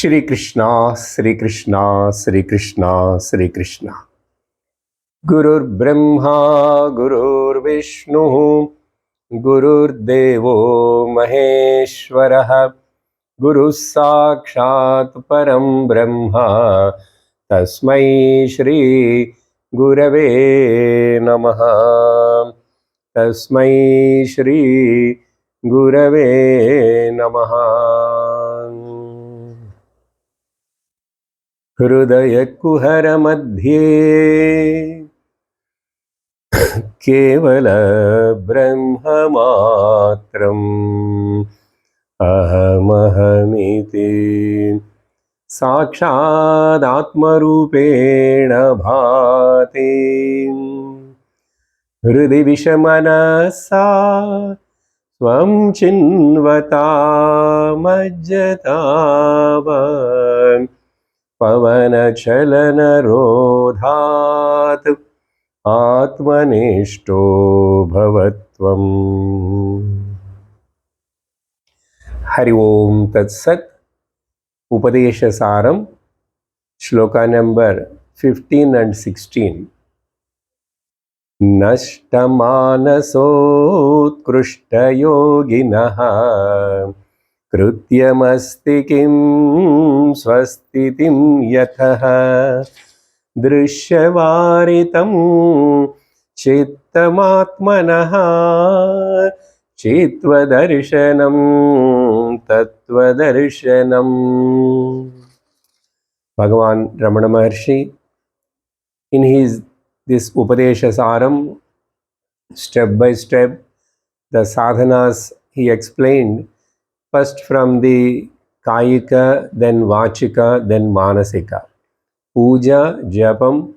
Shri Krishna, Shri Krishna, Shri Krishna, Shri Krishna. Gurur Brahma, Gurur Vishnu, Gurur Devo Maheshwaraha, Guru Sakshat Param Brahma, Tasmai Shri Gurave Namaha, Tasmai Shri Gurave Namaha. हृदय कुहर मध्ये केवल ब्रह्ममात्रम् अहमहमिति साक्षादात्मरूपेण भाति हृदि विषमनसा स्वं चिन्वतामज्जतावन् पवन चलन रोधात् आत्मनिष्ठो भवत्वम्. हरि ओम तत्सत. Upadesha Saaram, Sloka number 15 and 16. Nashtamanasotkrushtayoginah कृत्यमस्ति किं स्वस्तितिं यतः दृश्यवारितं चित्तमात्मनः चित्वदर्शनं तत्वदर्शनं. Bhagavan Ramana Maharshi, in his this Upadesha Saaram, step by step, the sadhanas he explained. First from the Kayika, then Vachika, then Manasika. Puja, Japam,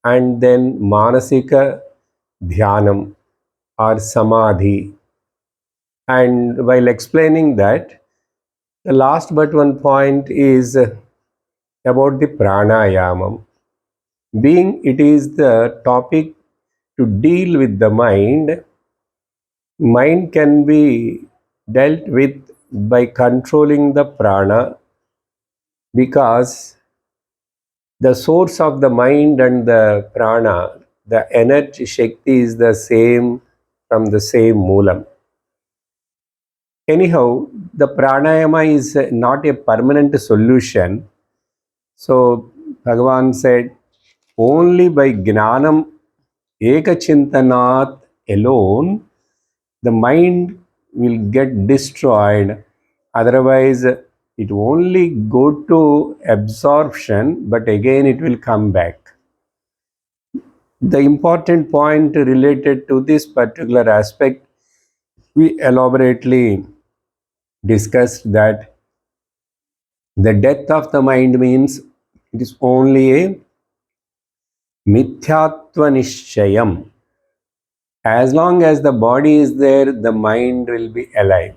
and then Manasika Dhyanam or Samadhi. And while explaining that, the last but one point is about the Pranayamam. Being it is the topic to deal with the mind, mind can be dealt with by controlling the prana, because the source of the mind and the prana, the energy Shakti is the same from the same moolam. Anyhow, the pranayama is not a permanent solution. So Bhagavan said, only by gnanam ekachintanat alone, the mind will get destroyed. Otherwise, it only go to absorption, but again it will come back. The important point related to this particular aspect, we elaborately discussed that the death of the mind means it is only a mithyatva nishchayam. As long as the body is there, the mind will be alive.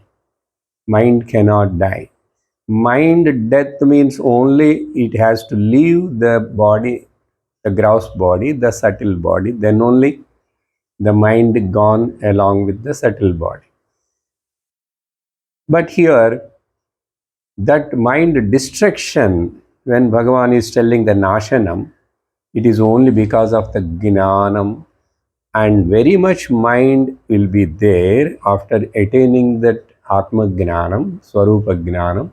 Mind cannot die. Mind death means only it has to leave the body, the gross body, the subtle body, then only the mind gone along with the subtle body. But here, that mind destruction, when Bhagavan is telling the Nashanam, it is only because of the Gnanam, and very much mind will be there after attaining that Atma Gnanam, Swarupa Gnanam.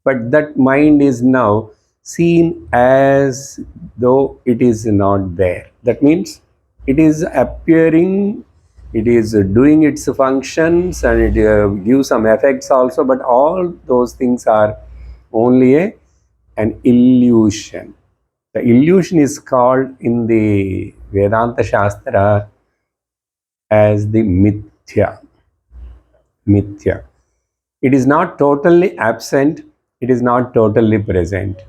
But that mind is now seen as though it is not there. That means it is appearing, it is doing its functions, and it gives some effects also, but all those things are only an illusion. The illusion is called in the Vedanta Shastra as the mithya. Mithya. It is not totally absent, it is not totally present.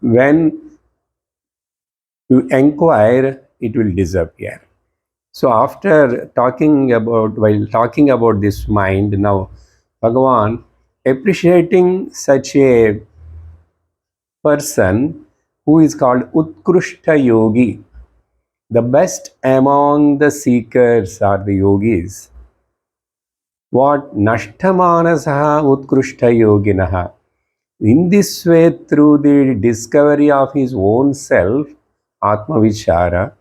When you inquire, it will disappear. So after while talking about this mind, now Bhagavan appreciating such a person who is called Utkrushta Yogi, the best among the seekers are the yogis. What Nashthamanasaha Utkrushta Yoginaha, In this way, through the discovery of his own self, Atma Vichara,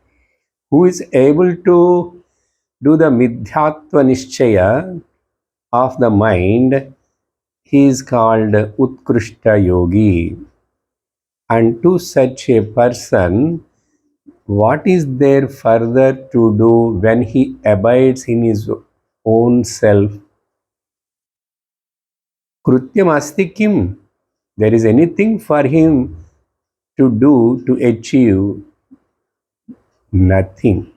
who is able to do the Midhyatva Nishchaya of the mind, he is called Utkrishta Yogi. And to such a person, what is there further to do when he abides in his own self? Krutyam asti kim? There is anything for him to do to achieve? Nothing.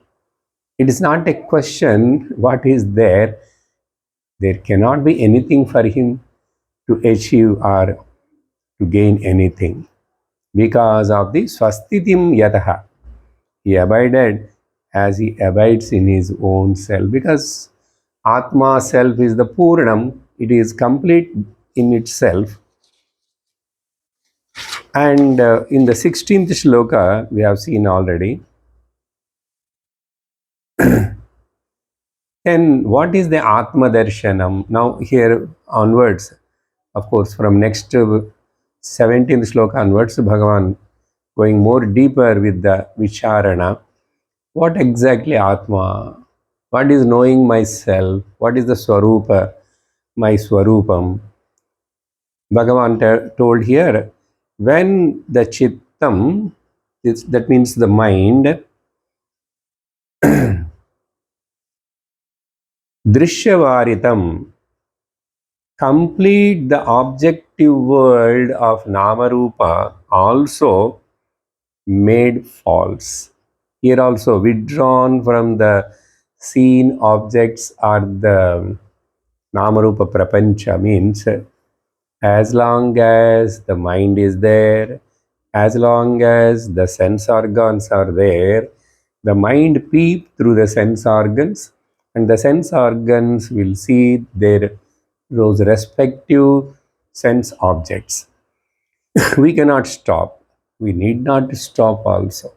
It is not a question what is there. There cannot be anything for him to achieve or to gain anything because of the swastitim yataha. He abided as he abides in his own self, because Atma self is the Purnam, it is complete in itself. And in the 16th shloka, we have seen already. Then what is the Atma Darshanam? Now here onwards, of course, from next 17th shloka onwards, Bhagavan going more deeper with the Vicharana. What exactly Atma? What is knowing myself? What is the Swarupa, my Swarupam? Bhagavan told here, when the Chittam, that means the mind, Drishyavaritam, complete the objective world of Namarupa, also made false. Here also withdrawn from the seen objects or the Namarupa Prapancha, means as long as the mind is there, as long as the sense organs are there, the mind peep through the sense organs, and the sense organs will see those respective sense objects. We cannot stop. We need not to stop also.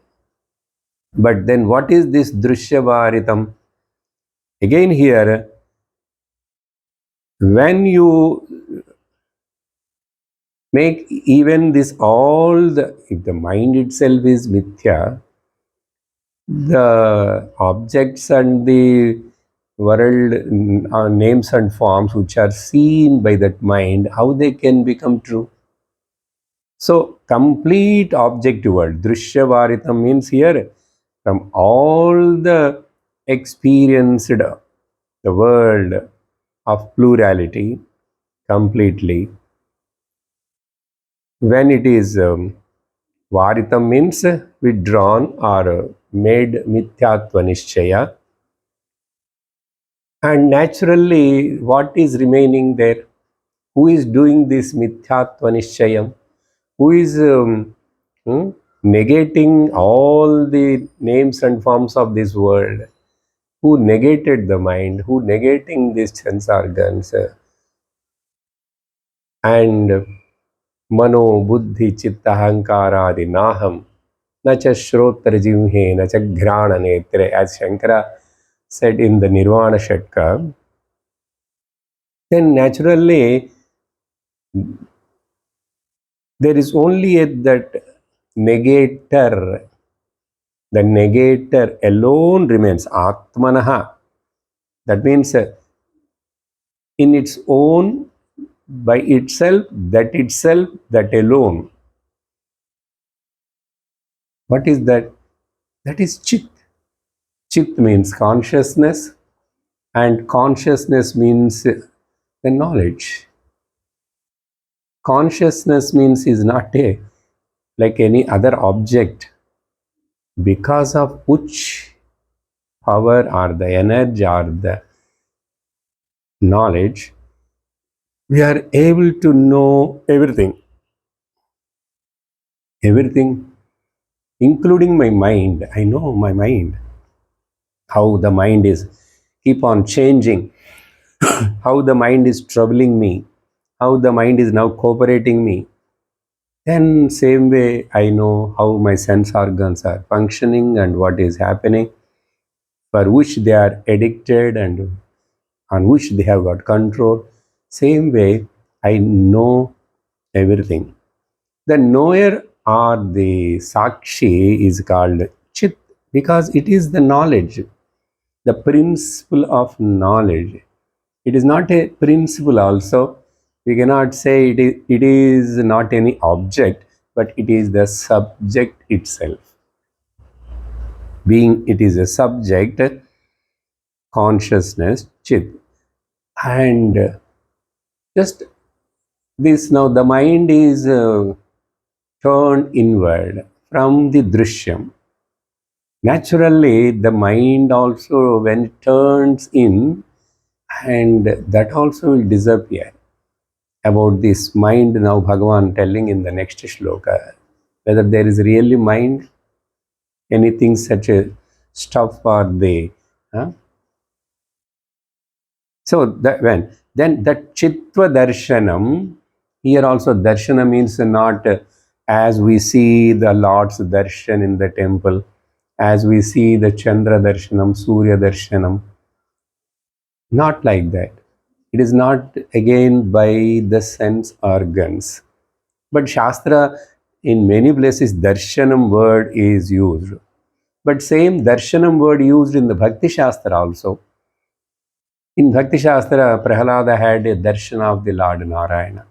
But then what is this Drishyavaritam? Again here, when you make even this all the, if the mind itself is mithya, the objects and the world names and forms which are seen by that mind, how they can become true? So complete objective world, Drishyavaritam means here, from all the experienced, the world of plurality completely, when it is Varitam means withdrawn or made mithyatva nishchaya, and naturally what is remaining there? Who is doing this mithyatva nishchayam? Who is negating all the names and forms of this world? Who negated the mind? Who negating these sense organs? And mano buddhi chitta ahankaradi naham na cha shrotra jivhe na cha ghrana netre, as Shankara said in the Nirvana Shatka. Then naturally there is only that negator. The negator alone remains Atmanaha. That means in its own, by itself, that alone. What is that? That is Chit. Chit means consciousness, and consciousness means the knowledge. Consciousness means is not a like any other object, because of which power or the energy or the knowledge we are able to know everything. Everything, including my mind. I know my mind, how the mind is keep on changing, how the mind is troubling me, how the mind is now cooperating me. Then same way I know how my sense organs are functioning and what is happening, for which they are addicted and on which they have got control. Same way I know everything. The knower or the sakshi is called chit because it is the knowledge, the principle of knowledge. It is not a principle also. We cannot say it is not any object, but it is the subject itself. Being it is a subject, consciousness, chit. And just this now the mind is turned inward from the drishyam. Naturally, the mind also when it turns in, and that also will disappear. About this mind now Bhagavan telling in the next shloka, whether there is really mind, anything such a stuff are they. Huh? So that when then that chitva darshanam, here also darshana means not as we see the Lord's darshan in the temple, as we see the Chandra darshanam, Surya darshanam, not like that. It is not again by the sense organs. But Shastra, in many places, darshanam word is used. But same darshanam word used in the Bhakti Shastra also. In Bhakti Shastra, Prahalada had a darshan of the Lord Narayana.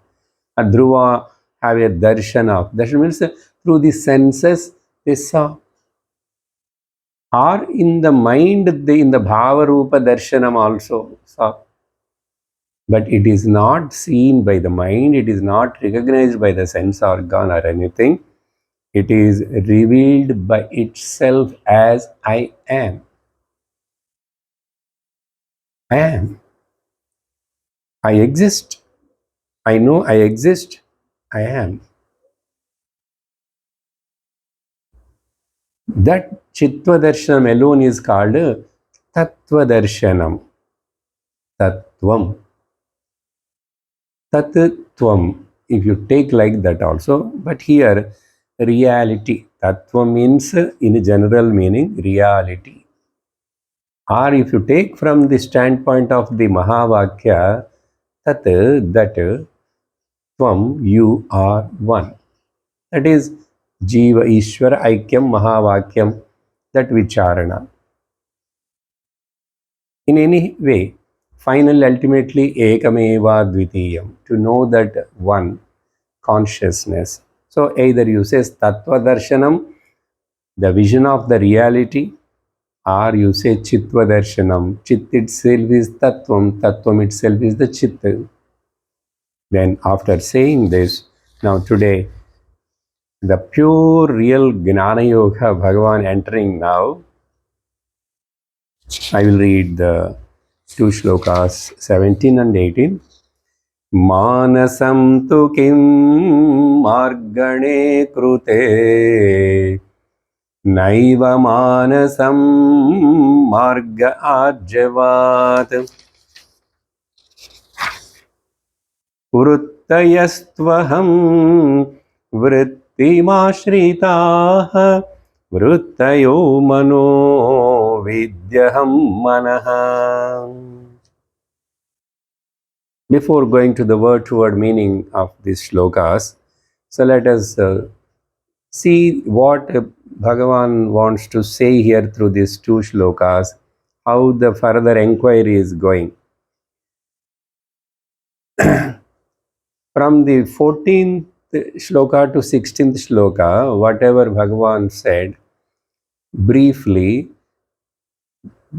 And Dhruva have a darshan of. Darshan means through the senses they saw. Or in the mind, in the Bhava Rupa darshanam also saw. But it is not seen by the mind, it is not recognized by the sense organ or anything. It is revealed by itself as I am. I am. I exist. I know I exist. I am. That Chitva Darshanam alone is called Tattva Darshanam. Tattvam. Tattvam. If you take like that also, but here reality. Tattva means in a general meaning reality. Or if you take from the standpoint of the Mahavakya, that Tvam, you are one. That is Jiva Ishvara Aikyam Mahavakyam, that Vicharana. In any way, finally, ultimately, Ekameva Dvitiyam, to know that one consciousness. So either you say Tattva Darshanam, the vision of the reality, or you say Chitva Darshanam, Chit itself is Tattvam, Tattvam itself is the Chit. Then after saying this, now today, the pure real Gnana Yoga Bhagavan entering now. I will read the two shlokas 17 and 18. Manasam tu kim margane krute naiva manasam marga arjavat वृत्तयस्त्वहं वृत्तिमाश्रिताः वृत्तयो मनो vidyaham manaha. Before going to the word-to-word meaning of these shlokas, so let us see what Bhagavan wants to say here through these two shlokas, how the further enquiry is going. From the 14th shloka to 16th shloka, whatever Bhagavan said, briefly,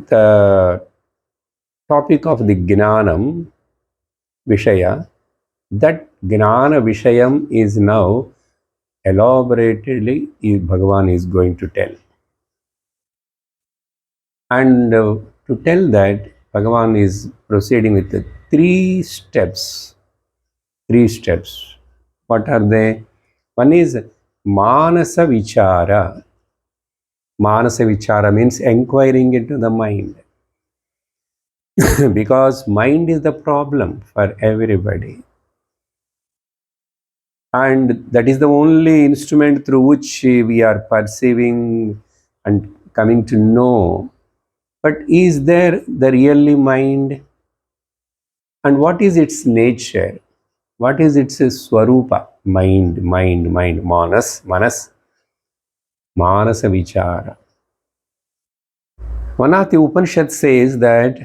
the topic of the Gnanam Vishaya, that Gnana Vishayam is now elaboratedly Bhagavan is going to tell. And to tell that, Bhagavan is proceeding with the three steps. Three steps. What are they? One is Manasa Vichara. Manasa Vichara means inquiring into the mind. Because mind is the problem for everybody. And that is the only instrument through which we are perceiving and coming to know. But is there the really mind? And what is its nature? What is its swarupa? Mind, mind, mind. Manasa vichara. One of the Upanishad says that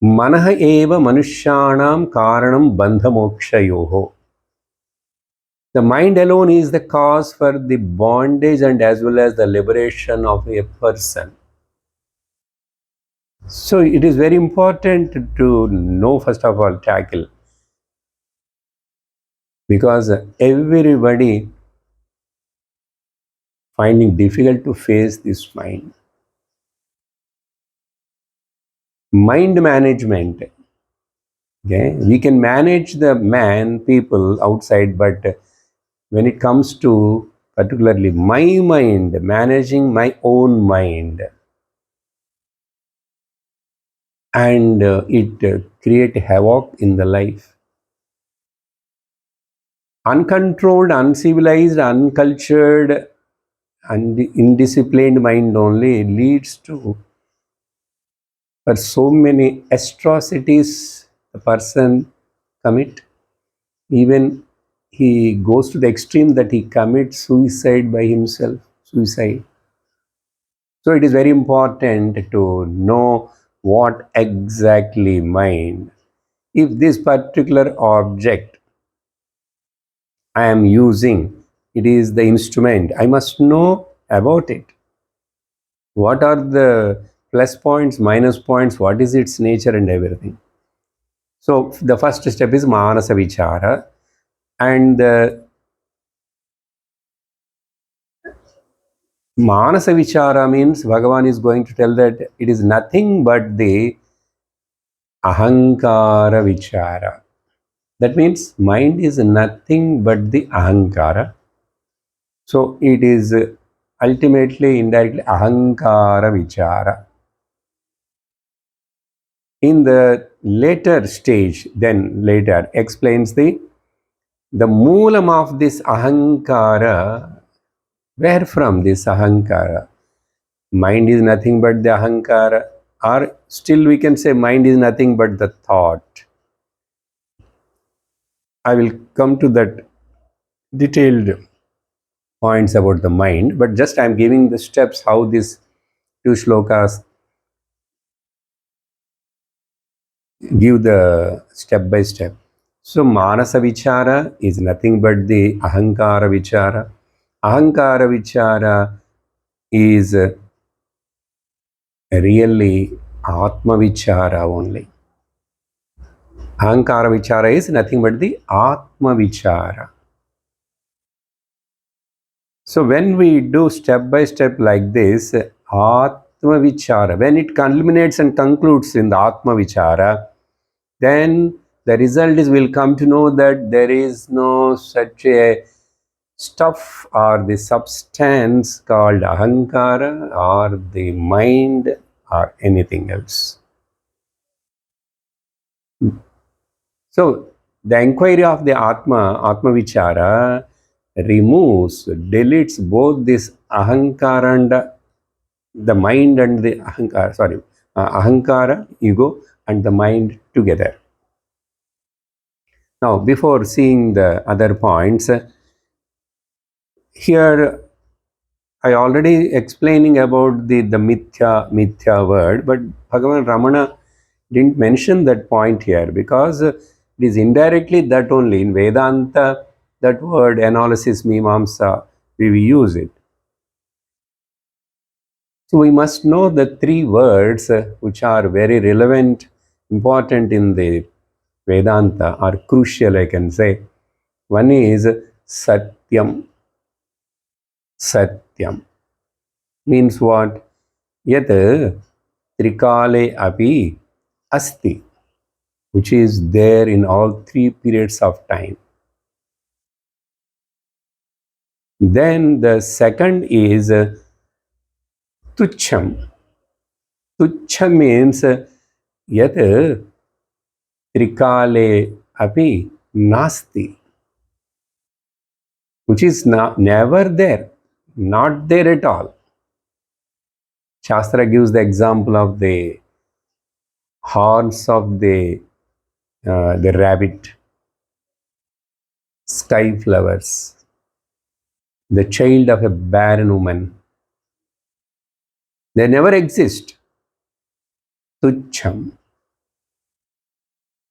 Manaha eva manushyanam karanam bandha mokshayoho. The mind alone is the cause for the bondage and as well as the liberation of a person. So it is very important to know, first of all, tackle, because everybody finding difficult to face this mind. Mind management. Okay, we can manage the people outside, but when it comes to particularly my mind, managing my own mind, and it create havoc in the life. Uncontrolled, uncivilized, uncultured, and indisciplined mind only leads to for so many atrocities the person commit. Even he goes to the extreme that he commits suicide by himself. Suicide. So it is very important to know what exactly mind. If this particular object I am using, it is the instrument, I must know about it. What are the plus points, minus points, what is its nature and everything. So the first step is Manasa Vichara, and Manasa Vichara means Bhagavan is going to tell that it is nothing but the Ahankara Vichara. That means mind is nothing but the Ahankara. So it is ultimately, indirectly, Ahankara Vichara. In the later stage, then later explains the moolam of this Ahankara. Where from this Ahankara? Mind is nothing but the Ahankara, or still we can say mind is nothing but the thought. I will come to that detailed points about the mind, but just I am giving the steps how these two shlokas give the step by step. So Manasa Vichara is nothing but the Ahankara Vichara. Ahankara Vichara is really Atma Vichara only. Ahankara Vichara is nothing but the Atma Vichara. So when we do step by step like this, Atma Vichara, when it culminates and concludes in the Atma Vichara, then the result is we'll come to know that there is no such a stuff or the substance called Ahankara or the mind or anything else. So the inquiry of the Atma Vichara removes, deletes both this Ahankara and the mind and the Ahankara, Ahankara, ego, and the mind together. Now, before seeing the other points, here I already explaining about the mithya word, but Bhagavan Ramana didn't mention that point here because it is indirectly that only in Vedanta, that word analysis mimamsa, we will use it. So we must know the three words which are very relevant, important in the Vedanta, are crucial, I can say. One is Satyam. Satyam means what? Yat trikale api asti, which is there in all three periods of time. Then the second is tucham. Tucham means yat trikale api nasti, which is never there, not there at all. Shastra gives the example of the horns of the rabbit. sky flowers, the child of a barren woman. They never exist. Tucham.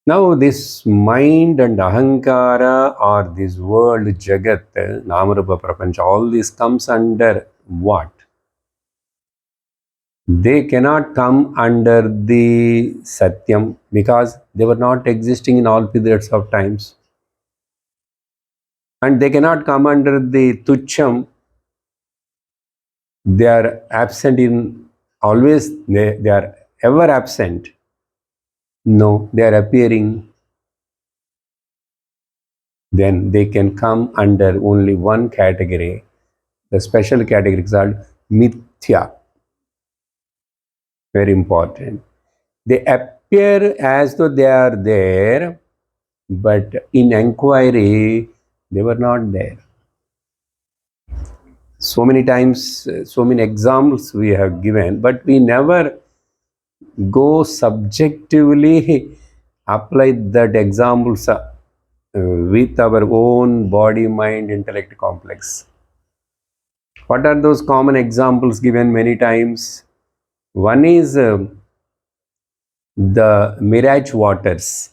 Now, this mind and ahankara or this world, jagat, namarupa prapancha, all this comes under what? They cannot come under the satyam because they were not existing in all periods of times. And they cannot come under the tucham. They are absent in always, they are ever absent. No, they are appearing. Then they can come under only one category. The special category is called mithya. Very important. They appear as though they are there, but in inquiry, they were not there. So many times, so many examples we have given, but we never go subjectively apply that examples with our own body, mind, intellect complex. What are those common examples given many times? One is the mirage waters.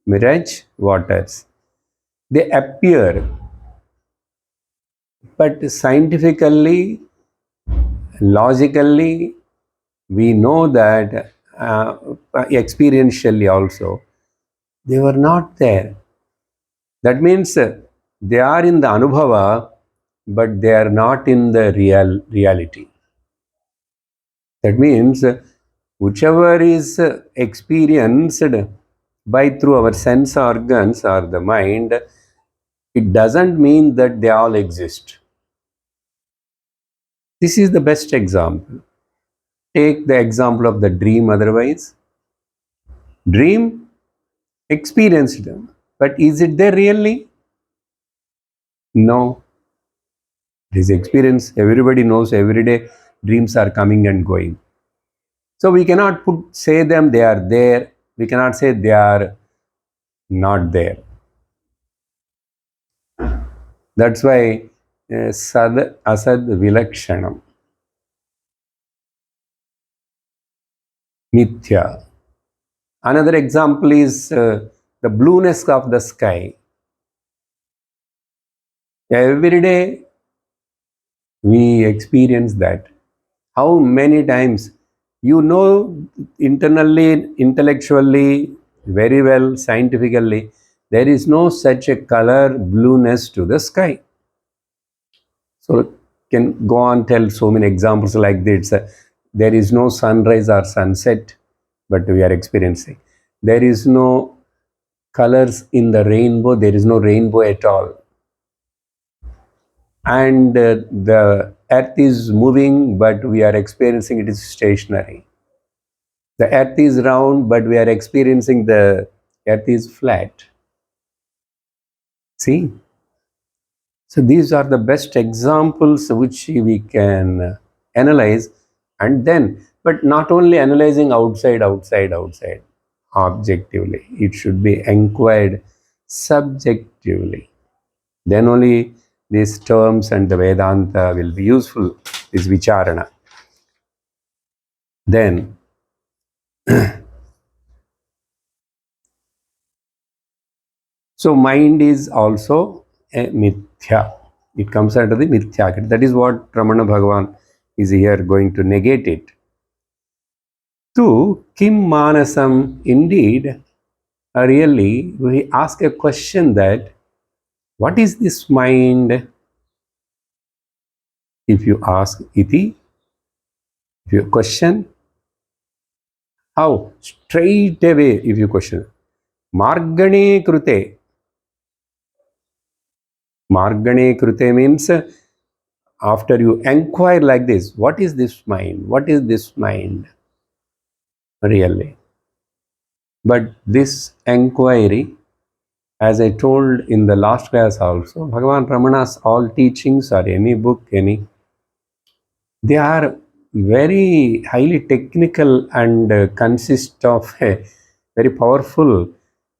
Mirage waters. They appear, but scientifically, logically, we know that experientially also, they were not there. That means they are in the anubhava, but they are not in the reality. That means whichever is experienced by through our sense organs or the mind, it doesn't mean that they all exist. This is the best example. Take the example of the dream otherwise. Dream experienced them, but is it there really? No. This experience, everybody knows every day dreams are coming and going. So we cannot say them they are there. We cannot say they are not there. That's why sad asad vilakshanam. Mithya. Another example is the blueness of the sky. Every day we experience that. How many times you know internally, intellectually, very well, scientifically, there is no such a color blueness to the sky. So can go on tell so many examples like this. There is no sunrise or sunset, but we are experiencing. There is no colors in the rainbow. There is no rainbow at all. And the earth is moving, but we are experiencing it is stationary. The earth is round, but we are experiencing the earth is flat. See? So these are the best examples which we can analyze, and then, but not only analyzing outside, objectively. It should be inquired subjectively. Then only these terms and the Vedanta will be useful, this Vicharana. Then, so mind is also a mithya. It comes under the mithya. That is what Ramana Bhagavan is here going to negate it. To Kim Manasam, indeed, really, we ask a question that, what is this mind? If you ask iti, if you question, how? Straight away, if you question, Margane Krute. Margane Krute means after you inquire like this, what is this mind? What is this mind? Really. But this inquiry, as I told in the last class also, Bhagavan Ramana's all teachings or any book, they are very highly technical and consist of very powerful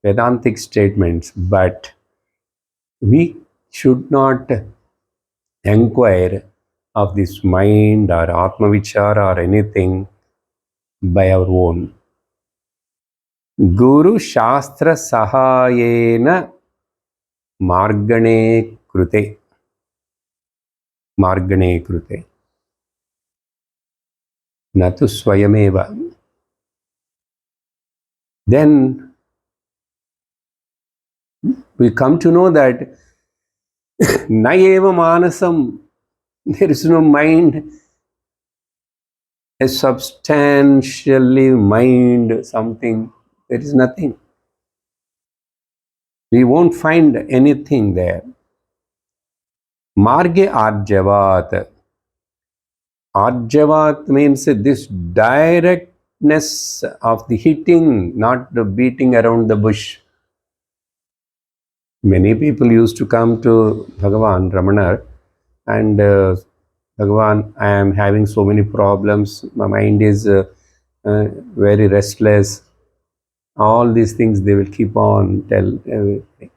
Vedantic statements. But We should not inquire of this mind or Atma Vichara or anything by our own. Guru Shastra Sahayena Margane Krute. Margane Krute. Natu Swayameva. Then we come to know that Nayeva Manasam, there is no mind, a substantially mind, something, there is nothing. We won't find anything there. Marge Arjavat. Arjavat means this directness of the hitting, not the beating around the bush. Many people used to come to Bhagavan Ramana and Bhagavan, I am having so many problems. My mind is very restless. All these things they will keep on tell everything.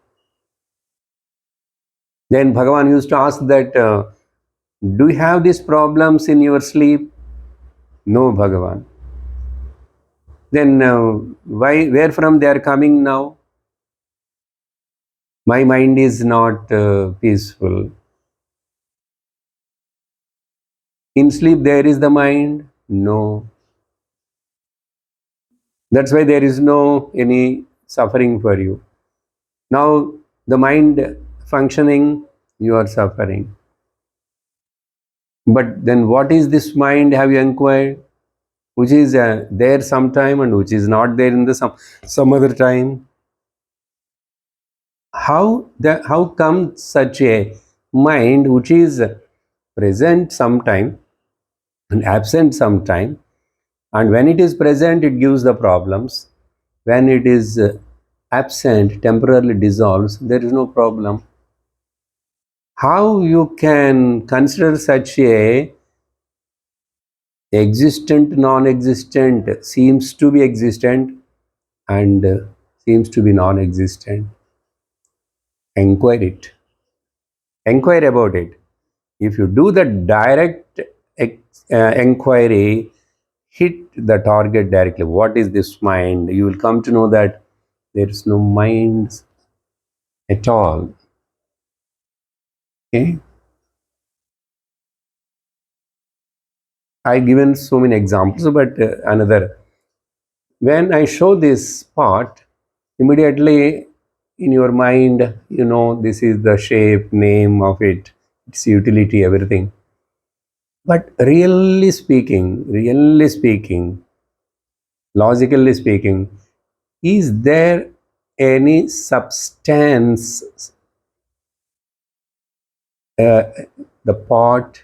Then Bhagavan used to ask that, do you have these problems in your sleep? No, Bhagavan. Then where from they are coming now? My mind is not peaceful. In sleep there is the mind? No. That's why there is no any suffering for you. Now the mind functioning, you are suffering. But then what is this mind, have you inquired? Which is there sometime and which is not there in the some other time. How come such a mind which is present sometime and absent sometime, and when it is present it gives the problems, when it is absent temporarily dissolves, there is no problem. How you can consider such a existent non-existent, seems to be existent and seems to be non-existent? Inquire it. Inquire about it. If you do the direct inquiry, hit the target directly. What is this mind? You will come to know that there is no mind at all. Okay? I've given so many examples, but another. When I show this part, immediately in your mind, you know, this is the shape, name of it, its utility, everything. But really speaking, logically speaking, is there any substance, uh, the pot,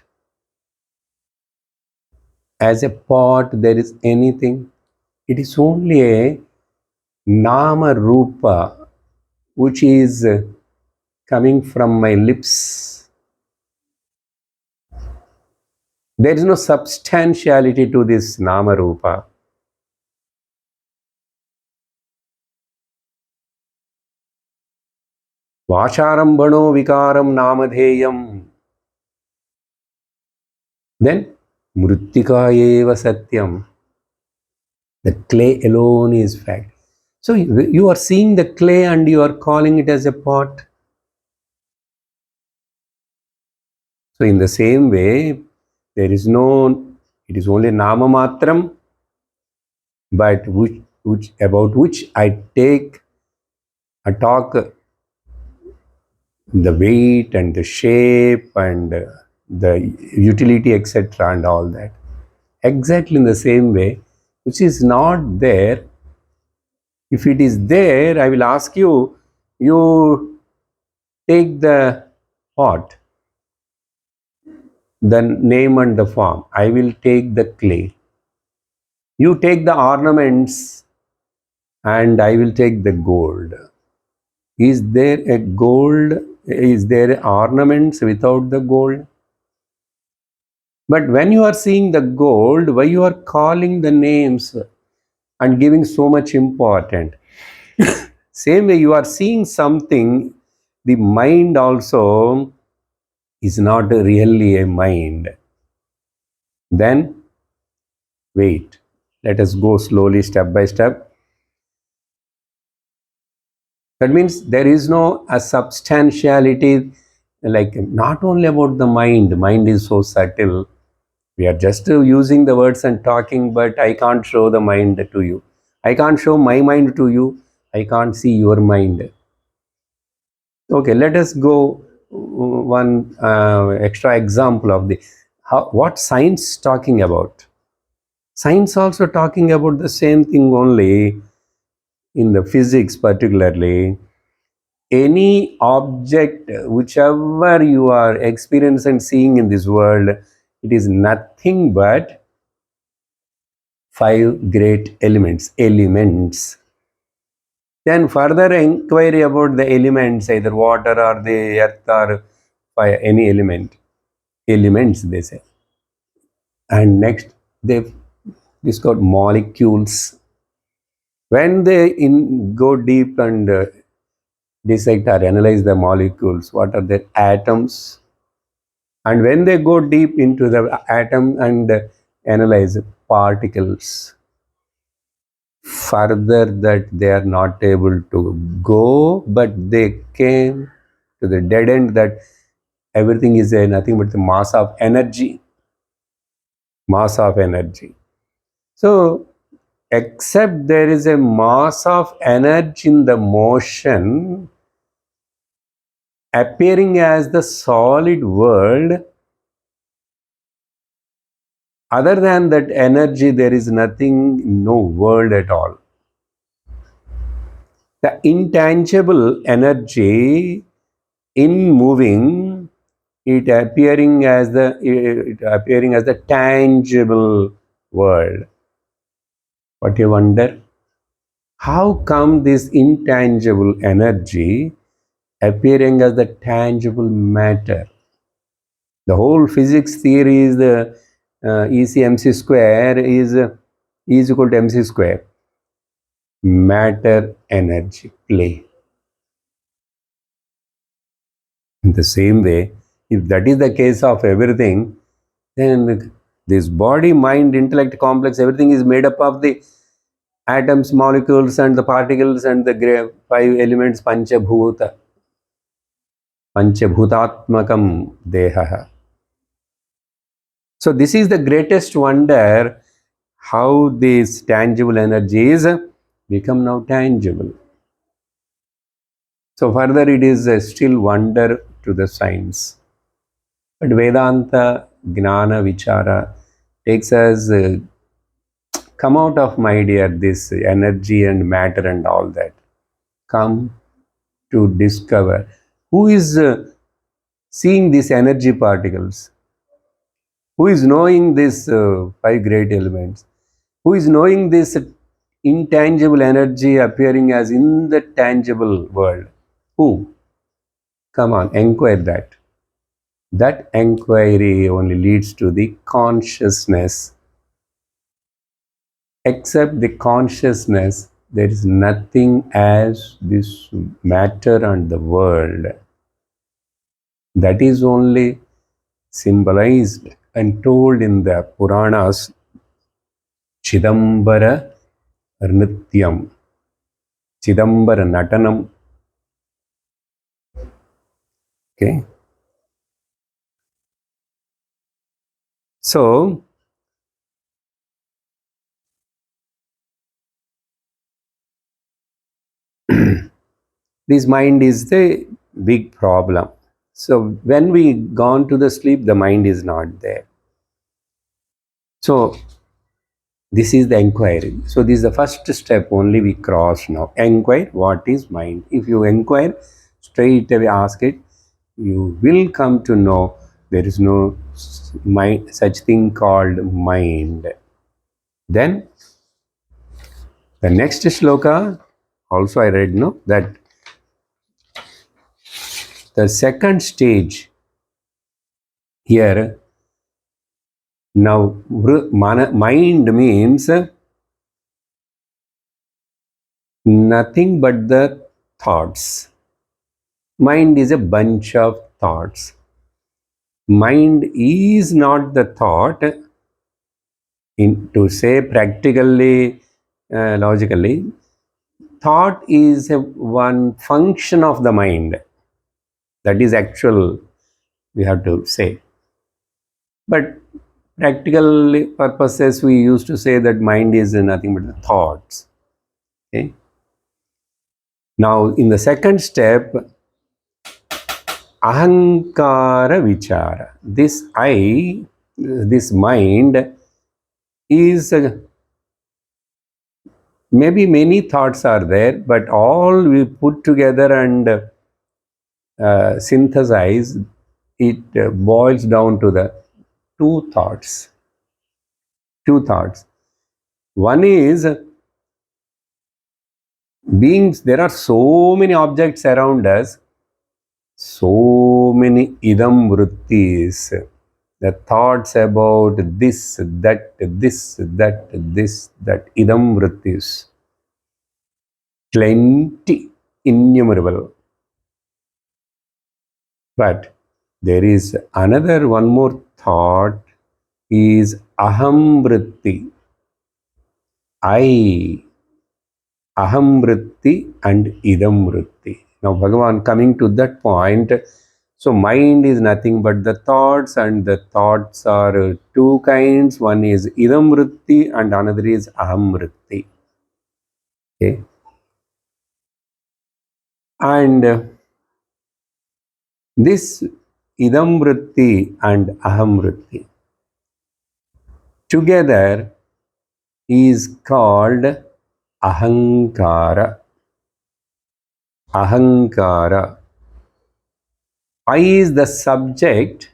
as a pot, there is anything? It is only a nama rupa which is coming from my lips. There is no substantiality to this nama rupa. Vasharambano vikaram namadheyam. Then mrittika eva satyam. The clay alone is fact. So you are seeing the clay and you are calling it as a pot. So in the same way, there is no, it is only nama matram, but about which I take a talk, the weight and the shape and the utility, etc. and all that. Exactly in the same way, which is not there. If it is there, I will ask you, you take the pot, the name and the form. I will take the clay. You take the ornaments and I will take the gold. Is there a gold? Is there ornaments without the gold? But when you are seeing the gold, why you are calling the names and giving so much importance? Same way you are seeing something, the mind also is not really a mind, then wait. Let us go slowly, step by step. That means there is no a substantiality, like not only about the mind is so subtle. We are just using the words and talking, but I can't show the mind to you. I can't show my mind to you. I can't see your mind. Okay, let us go one extra example of the what science talking about. Science also talking about the same thing only in the physics particularly. Any object, whichever you are experiencing and seeing in this world, it is nothing but five great elements. Then further inquiry about the elements, either water or the earth or fire, any elements they say. And next they discovered molecules. When they go deep and dissect or analyze the molecules, what are the atoms? And when they go deep into the atom and analyze particles, further that they are not able to go, but they came to the dead end that everything is a nothing but the mass of energy. So except there is a mass of energy in the motion appearing as the solid world, other than that energy there is nothing, no world at all. The intangible energy in moving, it appearing as the tangible world. What you wonder? How come this intangible energy appearing as the tangible matter? The whole physics theory is the EC square is equal to mc square. Matter energy play. In the same way, if that is the case of everything, then this body, mind, intellect complex, everything is made up of the atoms, molecules, and the particles and the five elements, Panchabhutatmakam Deha. So this is the greatest wonder, how these tangible energies become now tangible. So further it is still wonder to the science. But Vedanta, Gnana, Vichara takes us, come out of my dear, this energy and matter and all that. Come to discover who is seeing these energy particles, who is knowing these five great elements, who is knowing this intangible energy appearing as in the tangible world. Who? Come on, inquire that. That inquiry only leads to the consciousness. Except the consciousness, there is nothing as this matter and the world. That is only symbolized and told in the Puranas, Chidambara Nrityam, Chidambara Natanam. Okay. So, this mind is the big problem. So, when we gone to the sleep, the mind is not there. So, this is the inquiry. So, this is the first step only we cross now. Inquire what is mind. If you inquire, straight away ask it, you will come to know there is no mind, such thing called mind. Then, the next shloka, also I read, no, that the second stage here, now mind means nothing but the thoughts. Mind is a bunch of thoughts. Mind is not the thought. To say practically, logically, thought is one function of the mind. That is actual, we have to say. But practical purposes, we used to say that mind is nothing but the thoughts. Okay? Now, in the second step, ahankara vichara. This I, this mind is maybe many thoughts are there, but all we put together and synthesize, it boils down to the two thoughts. Two thoughts. One is beings, there are so many objects around us, so many idam vrittis, the thoughts about this, that, idam vrittis, plenty, innumerable. But there is another one more thought is aham vritti. I, aham vritti and idam vritti. Now Bhagavan coming to that point, so mind is nothing but the thoughts, and the thoughts are two kinds. One is idam vritti and another is aham vritti. Okay. And this idam vritti and aham vritti together is called ahankara. Ahankara. I is the subject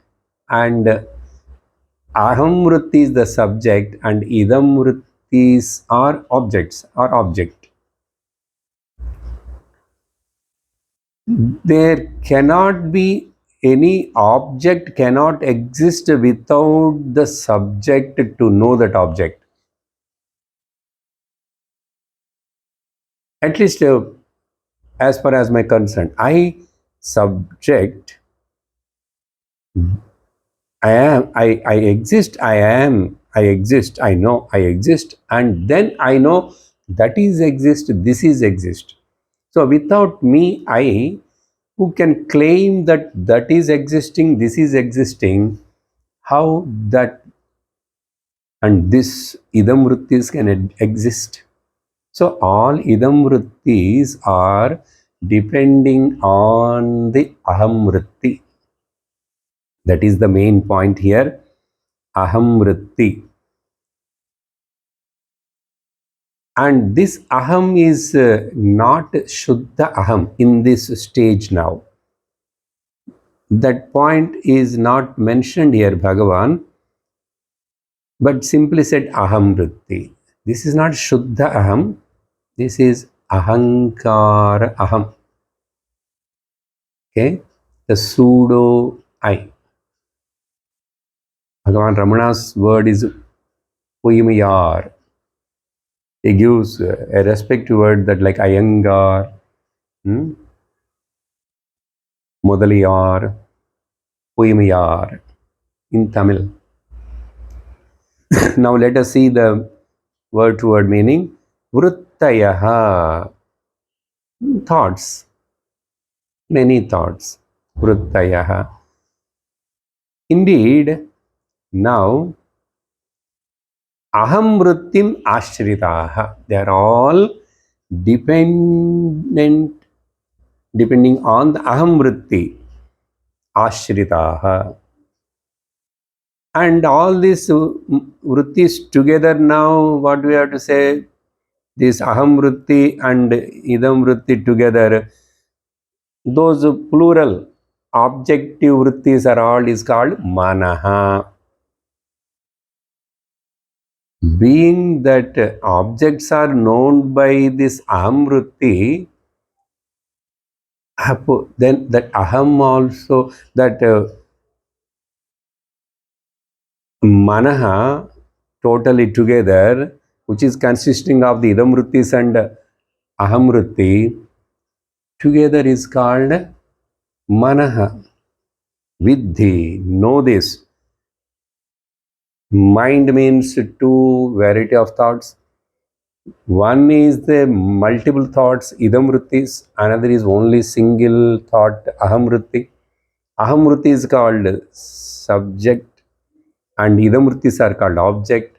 and aham vritti is the subject and idam vrittis are objects or object. There cannot be any object cannot exist without the subject to know that object. At least as far as my concern, I subject, I exist, I exist, I know I exist, and then I know that is exist, this is exist. So without me, I, who can claim that that is existing, this is existing, how that and this idam vrittis can exist? So all idam vrittis are depending on the aham vritti. That is the main point here, aham vritti. And this aham is not shuddha aham in this stage now. That point is not mentioned here, Bhagavan, but simply said aham vritti. This is not shuddha aham, this is ahankara aham. Okay, the pseudo I. Bhagavan Ramana's word is Poyimayar. He gives a respective word that like Iyengar, Mudaliyar, Poyimayar in Tamil. Now let us see the word to word meaning. Vrittayaha, thoughts, many thoughts. Vrittayaha. Indeed, now aham vrittim ashritaha. They are all depending on the aham vritti, ashritaha. And all these vrittis together now, what we have to say, this aham vritti and idam vritti together, those plural objective vrittis are all is called manaha. Being that objects are known by this aham vritti, then that aham also, that manaha totally together, which is consisting of the idam vrittis and aham vritti, together is called Manaha, Vidhi, know this. Mind means two variety of thoughts. One is the multiple thoughts, idamvrittis. Another is only single thought, ahamvritti. Ahamvritti is called subject and idamvrittis are called object.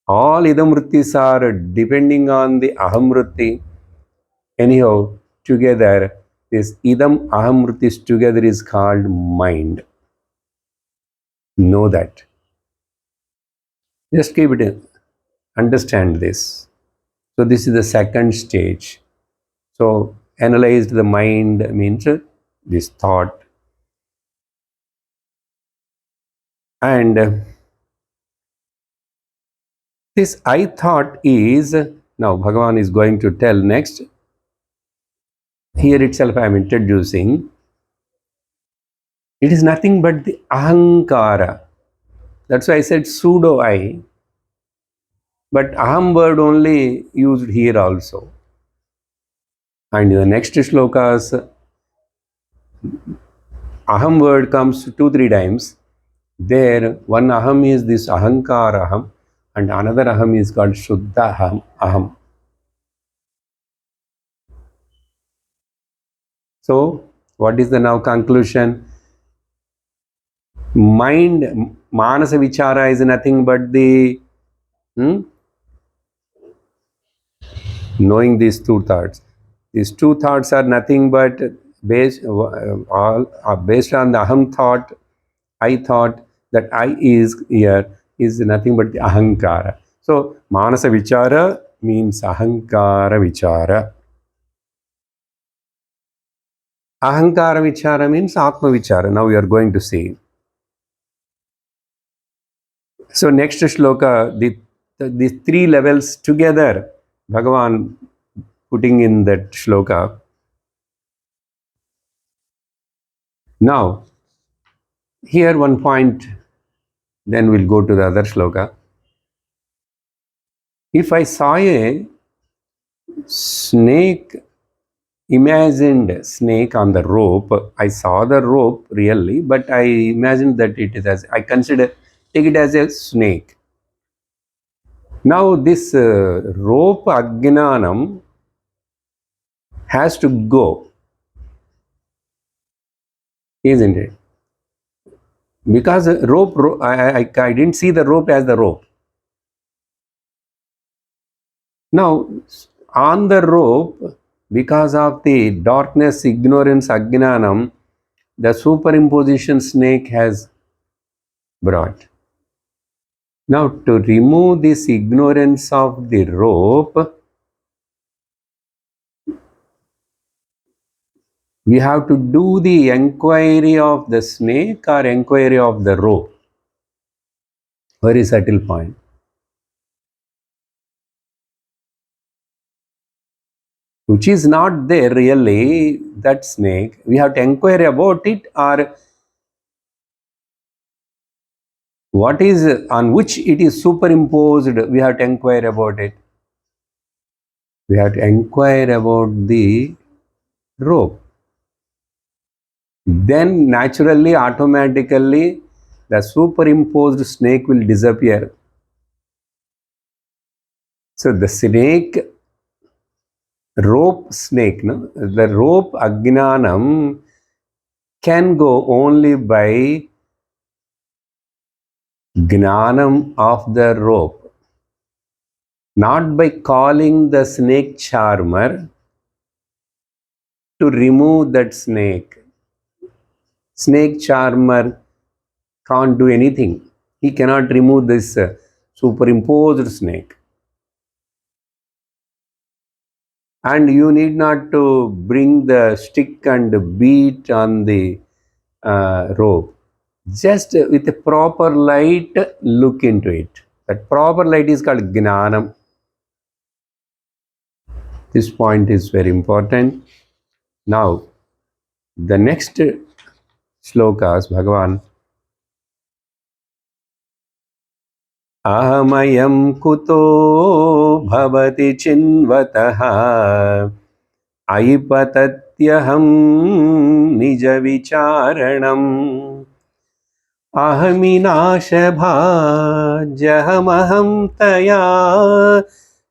All idamvrittis are depending on the ahamvritti. Anyhow, together, this idam ahamvrittis together is called mind. Know that. Just keep it in. Understand this. So this is the second stage. So analyzed the mind means this thought. And this I thought is, now Bhagavan is going to tell next. Here itself I am introducing. It is nothing but the ahankara. That's why I said pseudo I. But aham word only used here also. And in the next shlokas, aham word comes 2-3 times. There, one aham is this ahankara aham, and another aham is called shuddha aham. So, what is the now conclusion? Mind, manasa vichara is nothing but the knowing these two thoughts. These two thoughts are nothing but based based on the aham thought. I thought that I is here is nothing but the ahankara. So manasa vichara means ahankara vichara. Ahankara vichara means atma vichara. Now we are going to see. So next shloka, the three levels together, Bhagavan putting in that shloka. Now, here one point, then we'll go to the other shloka. If I saw a snake, imagined snake on the rope, I saw the rope really, but I imagined that it is as, I take it as a snake. Now this rope ajnanam has to go, isn't it? Because I didn't see the rope as the rope. Now, on the rope, because of the darkness, ignorance, ajnanam, the superimposition snake has brought. Now, to remove this ignorance of the rope, we have to do the enquiry of the snake or enquiry of the rope. Very subtle point. Which is not there really, that snake. We have to inquire about it, or what is on which it is superimposed, we have to inquire about it. We have to inquire about the rope. Then naturally, automatically, the superimposed snake will disappear. So the snake, rope snake, no? The rope ajnanam can go only by gnanam of the rope, not by calling the snake charmer to remove that snake. Snake charmer can't do anything. He cannot remove this superimposed snake. And you need not to bring the stick and beat on the rope. Just with a proper light, look into it. That proper light is called gnanam. This point is very important. Now, the next shlokas, Bhagavan, ahamayam kuto bhavati chinvataha aipatat Satyaham Nija Vicharanam Ahaminashabhajahamaham Taya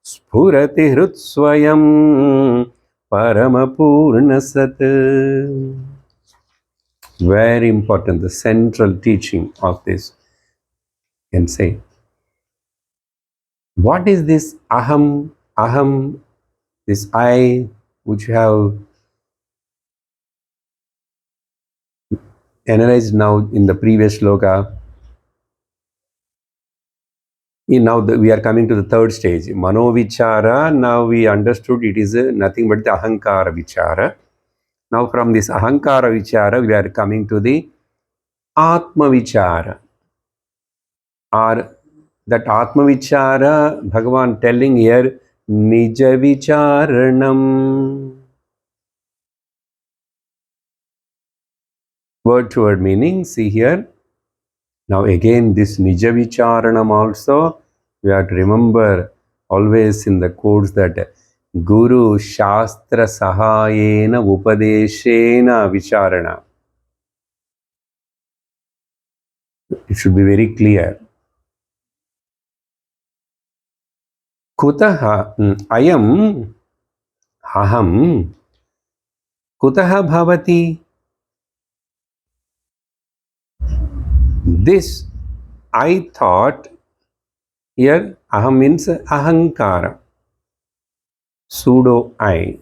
Spurati Hrutswayam Paramapurna Sat. Very important, the central teaching of this. You can say, what is this aham, this I, which you have analyzed now in the previous sloka? Now we are coming to the third stage, Mano Vichara. Now we understood it is nothing but the Ahankara Vichara. Now from this Ahankara Vichara, we are coming to the Atma Vichara. Or that Atma Vichara, Bhagavan telling here, Nija Vicharanam. Word to word meaning, see here. Now again this Nija Vicharanam also, we have to remember always in the quotes that Guru Shastra Sahayena Upadeshena Vicharana. It should be very clear. Kutaha ayam aham kutaha bhavati. This I thought, here aham means ahankara, pseudo I.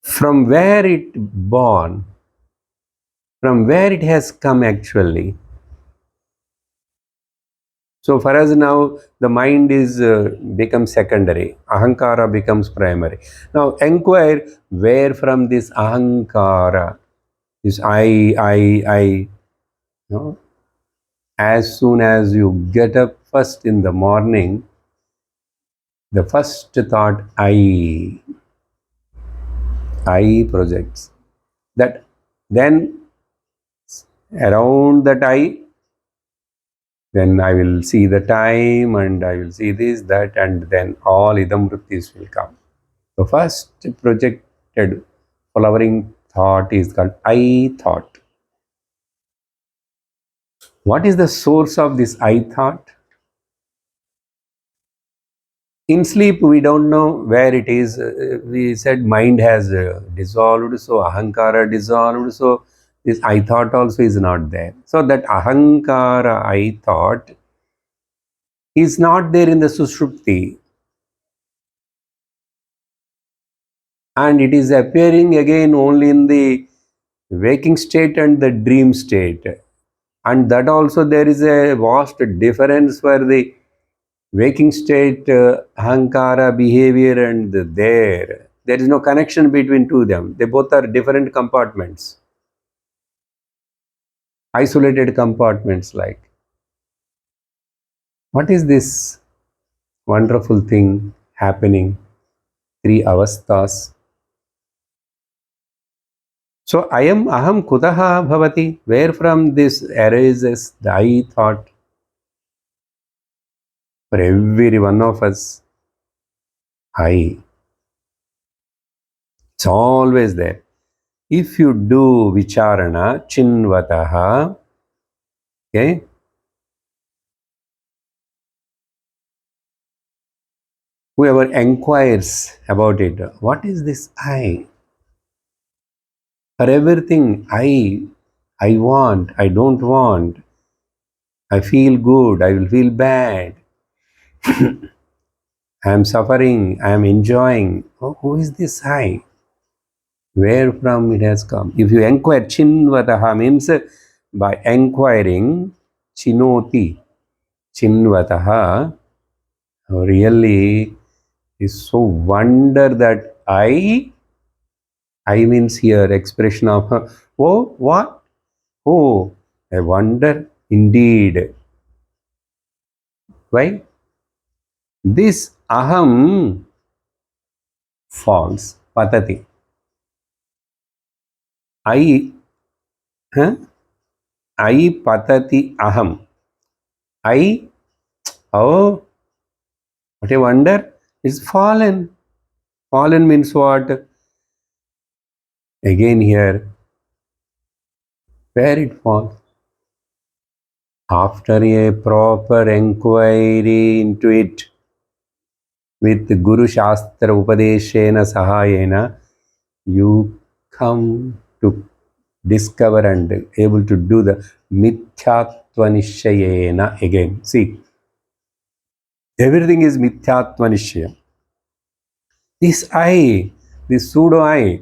From where it born? From where it has come actually? So for us now, the mind is becomes secondary. Ahankara becomes primary. Now inquire where from this ahankara, this I. You know, as soon as you get up first in the morning, the first thought I projects. That then around that I, then I will see the time and I will see this, that, and then all idam vrittis will come. The first projected flowering thought is called I thought. What is the source of this I thought? In sleep, we don't know where it is. We said mind has dissolved, so ahankara dissolved, so this I thought also is not there. So that ahankara I thought is not there in the sushupti. And it is appearing again only in the waking state and the dream state. And that also there is a vast difference for the waking state, ahankara behavior, and there is no connection between two of them. They both are different compartments, isolated compartments. Like, what is this wonderful thing happening? Three avasthas. So aham kutaha bhavati. Where from this arises the I thought? For every one of us, I. It's always there. If you do vicharana, chinvataha, okay, whoever inquires about it, what is this I? For everything, I want, I don't want, I feel good, I will feel bad, I am suffering, I am enjoying. Oh, who is this I? Where from it has come? If you inquire, chinvataha means by inquiring, chinoti, chinvataha, really is so wonder that I means here expression of oh what, oh I wonder indeed. Why? This aham falls patati. I huh? I patati aham. I, oh what a wonder, is fallen. Fallen means what? Again here, where it falls? After a proper inquiry into it, with Guru Shastra Upadeshena Sahayena, you come to discover and able to do the Mithyatva Nishayena again. See, everything is Mithyatva Nishaya. This I, this pseudo I,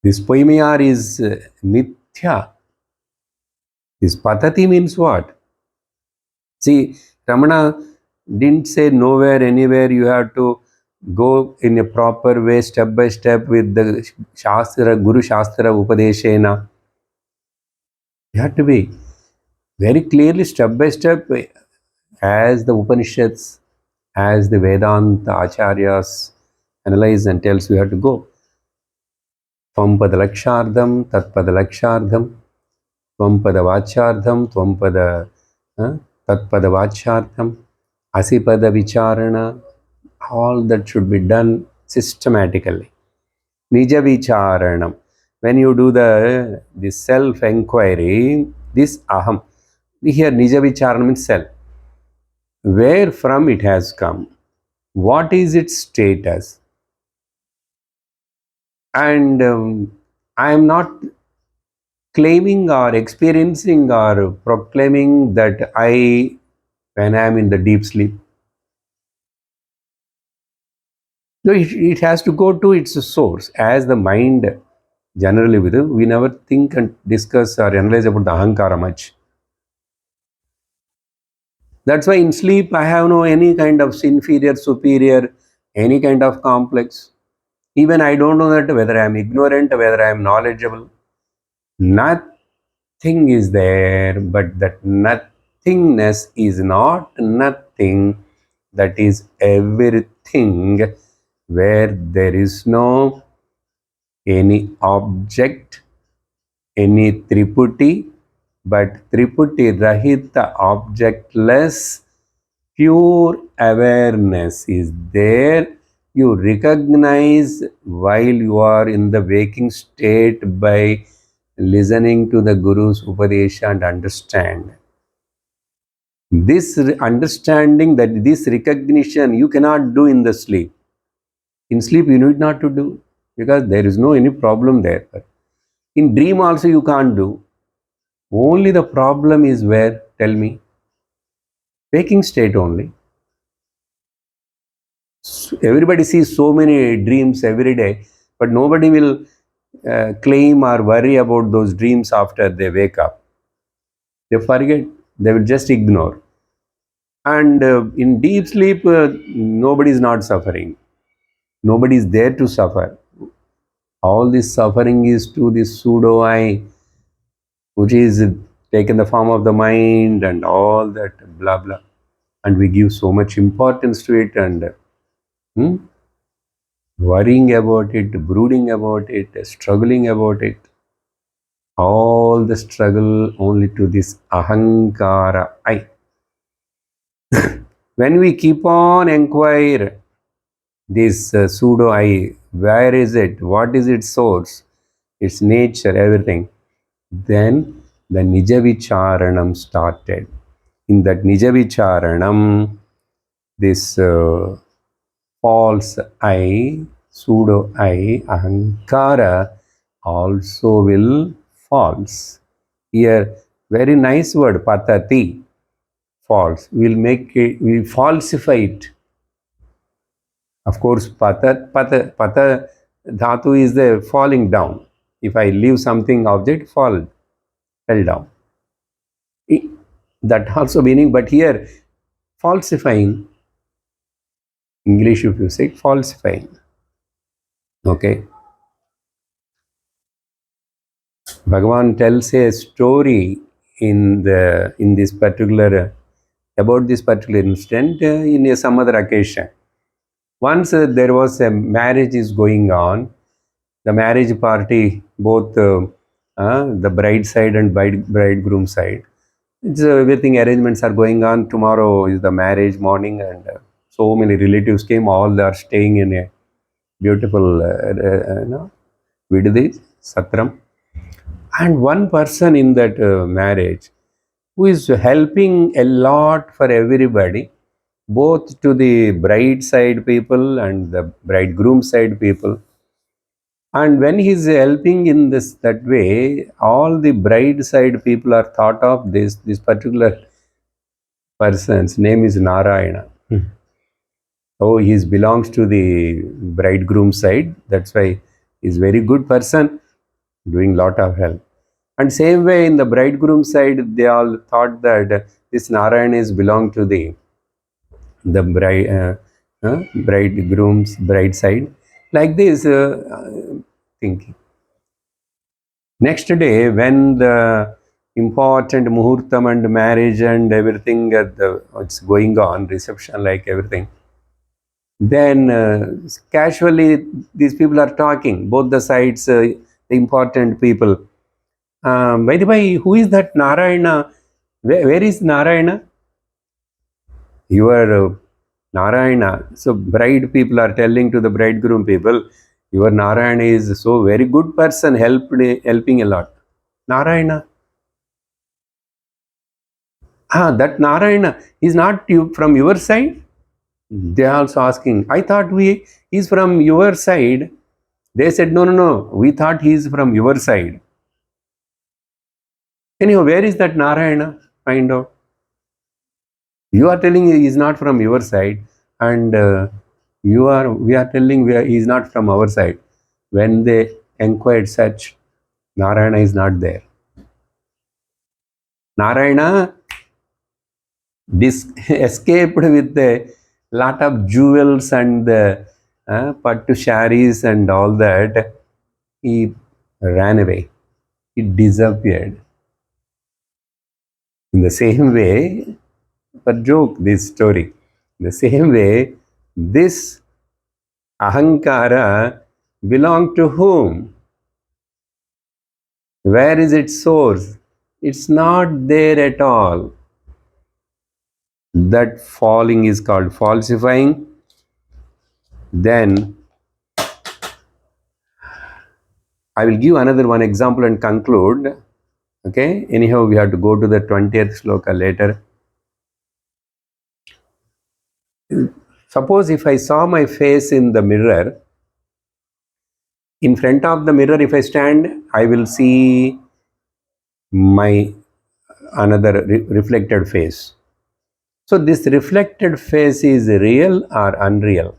this poimiyar is Mithya. This Patati means what? See, Ramana didn't say nowhere, anywhere you have to go in a proper way, step by step with the Shastra, Guru Shastra Upadeshena. You have to be very clearly, step by step, as the Upanishads, as the Vedanta Acharyas analyze and tells you have to go. Tvam tatpadalakshartham, tvam tatpadavachartham, asipada vicharana, all that should be done systematically. Nija vicharanam. When you do the self-enquiry, this aham, here nija vicharanam means self. Where from it has come? What is its status? And I am not claiming or experiencing or proclaiming that I, when I am in the deep sleep. So it has to go to its source. As the mind generally with it, we never think and discuss or analyze about the ahankara much. That's why in sleep I have no any kind of inferior, superior, any kind of complex. Even I don't know that whether I am ignorant, whether I am knowledgeable. Nothing is there, but that nothingness is not nothing. That is everything, where there is no any object, any triputi, but triputi rahita, objectless, pure awareness is there. You recognize while you are in the waking state by listening to the Guru's Upadesha and understand. This understanding, that this recognition you cannot do in the sleep. In sleep you need not to do, because there is no any problem there. In dream also you can't do. Only the problem is where? Tell me. Waking state only. Everybody sees so many dreams every day, but nobody will claim or worry about those dreams after they wake up. They forget, they will just ignore. And in deep sleep, nobody is not suffering. Nobody is there to suffer. All this suffering is to this pseudo I, which is taken the form of the mind and all that blah blah. And we give so much importance to it and worrying about it, brooding about it, struggling about it. All the struggle only to this ahankara I. When we keep on inquire this pseudo I, where is it? What is its source? Its nature, everything. Then the Nijavicharanam started. In that Nijavicharanam, this false I, pseudo I, ahankara, also will false. Here, very nice word, patati, false. We'll make it, we'll falsify it. Of course, pata dhatu is the falling down. If I leave something object, fell down. That also meaning, but here falsifying. English, if you say falsifying. Okay. Bhagavan tells a story in this particular about this particular incident in some other occasion. Once there was a marriage is going on. The marriage party, both the bride side and bridegroom side, everything arrangements are going on. Tomorrow is the marriage morning, and So many relatives came, all are staying in a beautiful vidudi, satram. And one person in that marriage who is helping a lot for everybody, both to the bride side people and the bridegroom side people. And when he is helping in this that way, all the bride side people are thought of this particular person's name is Narayana. Oh, he belongs to the bridegroom side. That's why he's very good person, doing lot of help. And same way in the bridegroom side, they all thought that this Narayan is belong to the bridegroom's bride side. Like this thinking. Next day, when the important muhurtam and marriage and everything, it's going on, reception like everything, then casually these people are talking, both the sides, the important people. By the way, who is that Narayana? Where is Narayana? Your Narayana. So bride people are telling to the bridegroom people, your Narayana is so very good person, helping a lot. Narayana. That Narayana is not from your side? They are also asking. I thought he's from your side. They said, no, no, no. We thought he's from your side. Anyhow, where is that Narayana? Find out. You are telling he is not from your side, and we are telling he is not from our side. When they inquired such, Narayana is not there. Narayana escaped with a lot of jewels and pattu saris and all that. He ran away. He disappeared. In the same way, for joke, this story. In the same way, this ahankara belong to whom? Where is its source? It's not there at all. That falling is called falsifying. Then I will give another one example and conclude. Okay, anyhow, we have to go to the 20th sloka later. Suppose if I saw my face in the mirror, in front of the mirror, if I stand, I will see my another reflected face. So this reflected face is real or unreal?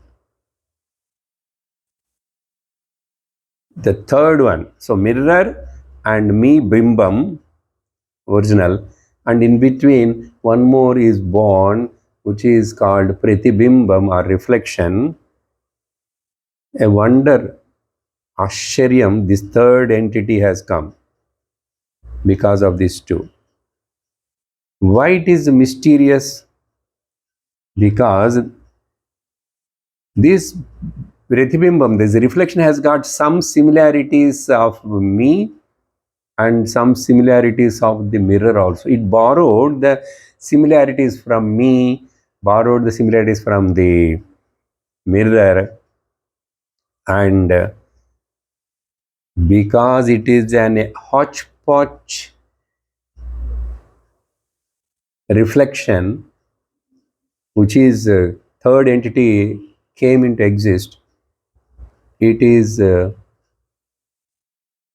The third one, so mirror and me bimbam, original, and in between one more is born, which is called pratibhimbam or reflection. A wonder, Asharyam, this third entity has come because of these two. Why it is mysterious? Because this pratibhimbam, this reflection has got some similarities of me and some similarities of the mirror also. It borrowed the similarities from me, borrowed the similarities from the mirror, and because it is an hodgepodge reflection, which is third entity came into exist, it is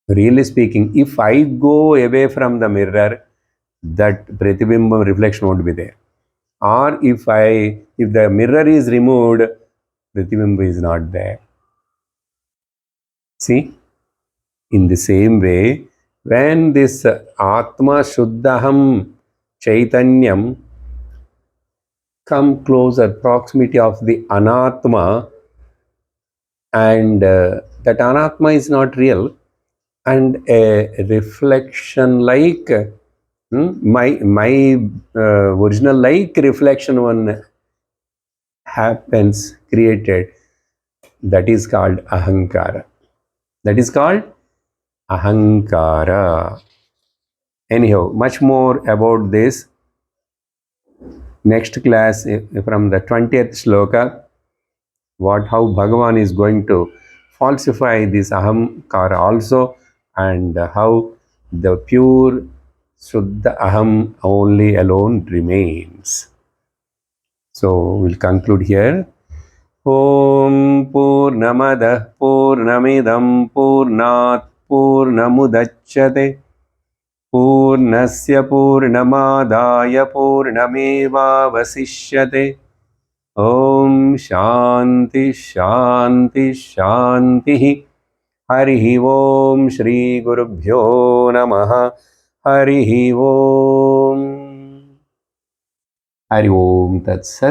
really speaking, if I go away from the mirror, that pratibhimbam reflection won't be there. Or if the mirror is removed, pratibhimbam is not there. See, in the same way, when this Atma Shuddhaham Chaitanyam come closer, proximity of the Anatma, and that Anatma is not real, and a reflection like my original like reflection one happens, created, that is called ahankara. That is called ahankara. Anyhow, much more about this next class from the 20th sloka, how Bhagavan is going to falsify this ahamkara also, and how the pure Shuddha Aham only alone remains. So we'll conclude here. Om Purnamadah Purnamidam Purnat Purnamudachyate Purnasya Purnamadaya Purnameva Vasishyate. Om Shanti Shanti Shanti. Harihi Om Shri Gurubhyo Namaha. Harihi Om. Hari Om Tat Sat.